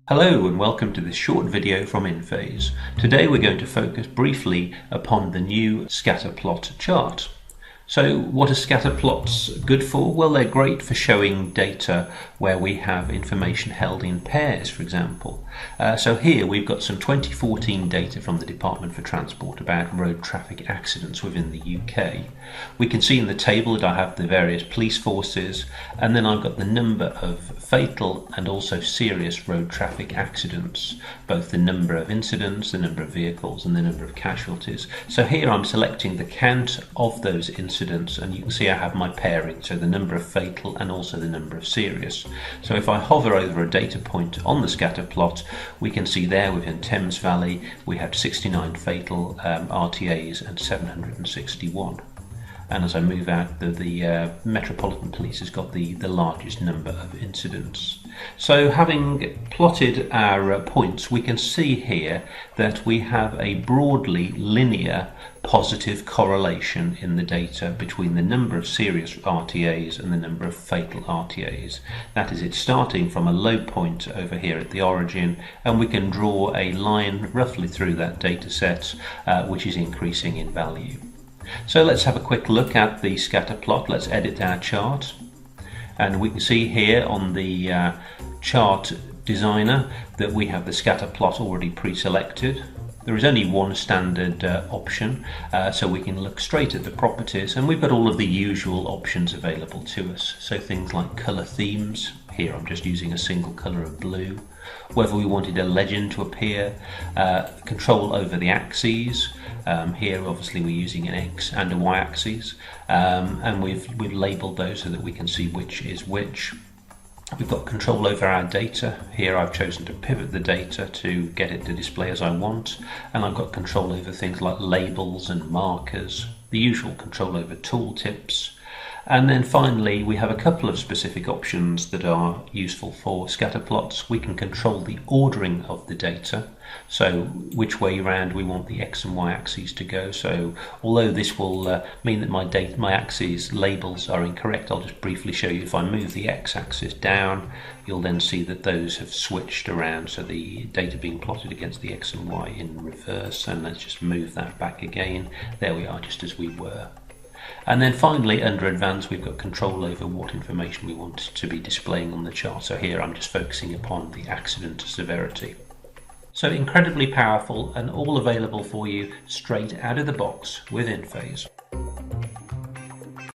Hello and welcome to this short video from InPhase. Today we're going to focus briefly upon the new Scatterplot chart. So what are scatterplots good for? Well, they're great for showing data where we have information held in pairs, for example. So here we've got some 2014 data from the Department for Transport about road traffic accidents within the UK. We can see in the table that I have the various police forces, and then I've got the number of fatal and also serious road traffic accidents, both the number of incidents, the number of vehicles and the number of casualties. So here I'm selecting the count of those incidents, and you can see I have my pairing, so the number of fatal and also the number of serious. So if I hover over a data point on the scatter plot, we can see there within Thames Valley we have 69 fatal RTAs and 761. And as I move out, the Metropolitan Police has got the largest number of incidents. So having plotted our points, we can see here that we have a broadly linear positive correlation in the data between the number of serious RTAs and the number of fatal RTAs. That is, it's starting from a low point over here at the origin, and we can draw a line roughly through that data set, which is increasing in value. So let's have a quick look at the scatter plot. Let's edit our chart, and we can see here on the chart designer that we have the scatter plot already pre-selected. There is only one standard option, so we can look straight at the properties, and we've got all of the usual options available to us. So things like colour themes, here I'm just using a single colour of blue, whether we wanted a legend to appear, control over the axes. Here obviously we're using an X and a Y axis, and we've labelled those so that we can see which is which. We've got control over our data. Here I've chosen to pivot the data to get it to display as I want, and I've got control over things like labels and markers, the usual control over tooltips. And then finally we have a couple of specific options that are useful for scatter plots. We can control the ordering of the data, so which way round we want the X and Y axes to go. So although this will mean that my axes labels are incorrect, I'll just briefly show you. If I move the X axis down, you'll then see that those have switched around, so the data being plotted against the X and Y in reverse. And let's just move that back again. There we are, just as we were. And then finally, under Advanced, we've got control over what information we want to be displaying on the chart. So here I'm just focusing upon the accident severity. So incredibly powerful, and all available for you straight out of the box with InPhase.